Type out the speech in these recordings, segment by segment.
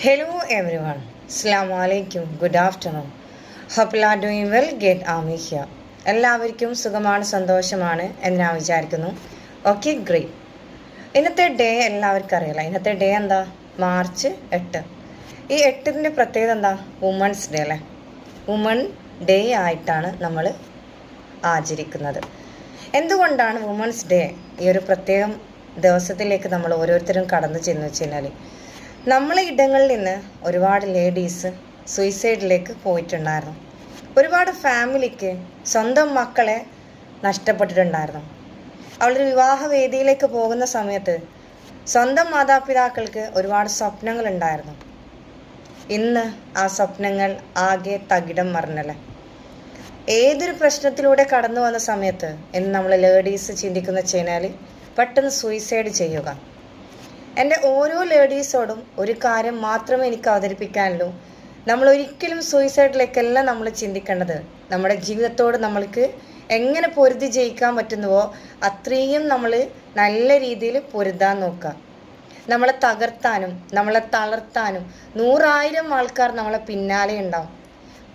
Hello everyone. Assalamu alaikum. Good afternoon. Hope you are doing well. Get Ami here. എല്ലാവർക്കും സുഖമാണ് സന്തോഷമാണ് എന്ന് ഞാൻ വിചാരിക്കുന്നു. Okay great. ഇന്നത്തെ ഡേ എല്ലാവർക്കും അറിയില്ല. ഇന്നത്തെ ഡേ എന്താ? മാർച്ച് 8. ഈ 8ൻ്റെ പ്രത്യേകത എന്താ? വുമൺസ് ഡേ അല്ലേ? വുമൺ ഡേ ആയിട്ടാണ് നമ്മൾ ആചരിക്കുന്നത്. എന്തുകൊണ്ടാണ് വുമൺസ് ഡേ ഈ ഒരു പ്രത്യേകം ദിവസത്തിലേക്ക് നമ്മൾ ഓരോരുത്തരും കടന്നു ചെന്ന് വെച്ച് കഴിഞ്ഞാൽ നമ്മളെ ഇടങ്ങളിൽ നിന്ന് ഒരുപാട് ലേഡീസ് സൂയിസൈഡിലേക്ക് പോയിട്ടുണ്ടായിരുന്നു. ഒരുപാട് ഫാമിലിക്ക് സ്വന്തം മക്കളെ നഷ്ടപ്പെട്ടിട്ടുണ്ടായിരുന്നു. അവളൊരു വിവാഹവേദിയിലേക്ക് പോകുന്ന സമയത്ത് സ്വന്തം മാതാപിതാക്കൾക്ക് ഒരുപാട് സ്വപ്നങ്ങളുണ്ടായിരുന്നു. ഇന്ന് ആ സ്വപ്നങ്ങൾ ആകെ തകിടം മറിഞ്ഞല്ലേ. ഏതൊരു പ്രശ്നത്തിലൂടെ കടന്നു വന്ന സമയത്ത് ഇന്ന് നമ്മൾ ലേഡീസ് ചിന്തിക്കുന്ന വെച്ചാൽ പെട്ടെന്ന് സൂയിസൈഡ് ചെയ്യുക. എൻ്റെ ഓരോ ലേഡീസോടും ഒരു കാര്യം മാത്രമേ എനിക്ക് അവതരിപ്പിക്കാനുള്ളൂ. നമ്മൾ ഒരിക്കലും സൂയിസൈഡിലേക്കല്ല നമ്മൾ ചിന്തിക്കേണ്ടത്. നമ്മുടെ ജീവിതത്തോട് നമ്മൾക്ക് എങ്ങനെ പൊരുതി ജയിക്കാൻ പറ്റുന്നുവോ അത്രയും നമ്മൾ നല്ല രീതിയിൽ പൊരുതാൻ നോക്കുക. നമ്മളെ തകർത്താനും നമ്മളെ തളർത്താനും 100,000 ആൾക്കാർ നമ്മളെ പിന്നാലെ ഉണ്ടാവും.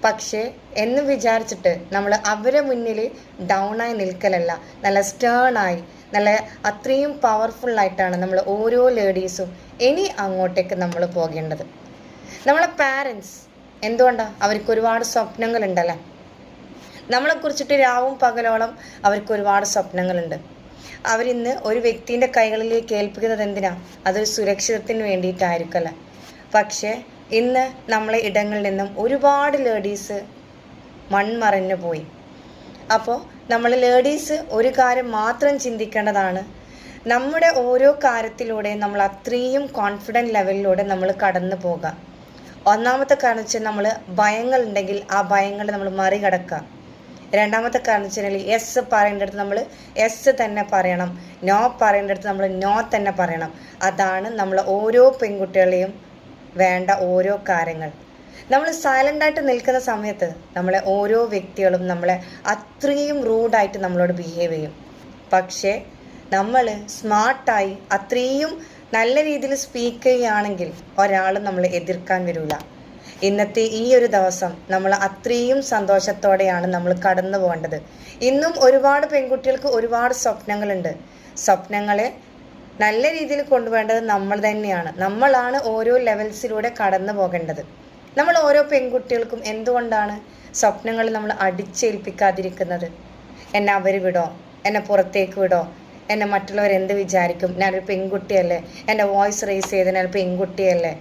പക്ഷേ എന്ന് വിചാരിച്ചിട്ട് നമ്മൾ അവരെ മുന്നിൽ ഡൗണായി നിൽക്കലല്ല, നല്ല സ്റ്റേണായി നല്ല അത്രയും പവർഫുള്ളായിട്ടാണ് നമ്മൾ ഓരോ ലേഡീസും ഇനി അങ്ങോട്ടേക്ക് നമ്മൾ പോകേണ്ടത്. നമ്മളെ പാരൻസ് എന്തുകൊണ്ടാണ്? അവർക്ക് ഒരുപാട് സ്വപ്നങ്ങളുണ്ടല്ലേ. നമ്മളെക്കുറിച്ചിട്ട് രാവും പകലോളം അവർക്ക് ഒരുപാട് സ്വപ്നങ്ങളുണ്ട്. അവരിന്ന് ഒരു വ്യക്തിൻ്റെ കൈകളിലേക്ക് ഏൽപ്പിക്കുന്നത് എന്തിനാ? അതൊരു സുരക്ഷിതത്തിന് വേണ്ടിയിട്ടായിരിക്കല്ലേ. പക്ഷേ ഇന്ന് നമ്മളെ ഇടങ്ങളിൽ നിന്നും ഒരുപാട് ലേഡീസ് മൺമറഞ്ഞു പോയി. അപ്പോൾ നമ്മൾ ലേഡീസ് ഒരു കാര്യം മാത്രം ചിന്തിക്കേണ്ടതാണ്. നമ്മുടെ ഓരോ കാര്യത്തിലൂടെ നമ്മൾ അത്രയും കോൺഫിഡൻറ്റ് ലെവലിലൂടെ നമ്മൾ കടന്നു പോകുക. ഒന്നാമത്തെ കാരണം വെച്ചാൽ നമ്മൾ ഭയങ്ങളുണ്ടെങ്കിൽ ആ ഭയങ്ങൾ നമ്മൾ മറികടക്കുക. രണ്ടാമത്തെ കാരണം വെച്ചാൽ യെസ് പറയേണ്ടടുത്ത് നമ്മൾ യെസ് തന്നെ പറയണം, നോ പറയേണ്ടടുത്ത് നമ്മൾ നോ തന്നെ പറയണം. അതാണ് നമ്മൾ ഓരോ പെൺകുട്ടികളെയും വേണ്ട ഓരോ കാര്യങ്ങൾ. നമ്മൾ സൈലൻ്റായിട്ട് നിൽക്കുന്ന സമയത്ത് നമ്മളെ ഓരോ വ്യക്തികളും നമ്മളെ അത്രയും റൂഡായിട്ട് നമ്മളോട് ബിഹേവ് ചെയ്യും. പക്ഷേ നമ്മൾ സ്മാർട്ടായി അത്രയും നല്ല രീതിയിൽ സ്പീക്ക് ചെയ്യുകയാണെങ്കിൽ ഒരാളും നമ്മളെ എതിർക്കാൻ വരില്ല. ഇന്നത്തെ ഈ ഒരു ദിവസം നമ്മൾ അത്രയും സന്തോഷത്തോടെയാണ് നമ്മൾ കടന്നു പോകേണ്ടത്. ഇന്നും ഒരുപാട് പെൺകുട്ടികൾക്ക് ഒരുപാട് സ്വപ്നങ്ങളുണ്ട്. സ്വപ്നങ്ങളെ നല്ല രീതിയിൽ കൊണ്ടുപോകേണ്ടത് നമ്മൾ തന്നെയാണ്. നമ്മളാണ് ഓരോ ലെവൽസിലൂടെ കടന്നു പോകേണ്ടത്. നമ്മൾ ഓരോ പെൺകുട്ടികൾക്കും എന്തുകൊണ്ടാണ് സ്വപ്നങ്ങൾ നമ്മൾ അടിച്ചേൽപ്പിക്കാതിരിക്കുന്നത്? എന്നെ അവർ വിടോ, എന്നെ പുറത്തേക്ക് വിടോ, എന്നെ മറ്റുള്ളവർ എന്ത് വിചാരിക്കും, ഞാനൊരു പെൺകുട്ടിയല്ലേ, എൻ്റെ വോയിസ് റേസ് ചെയ്ത് ഞാൻ പെൺകുട്ടിയല്ലേ,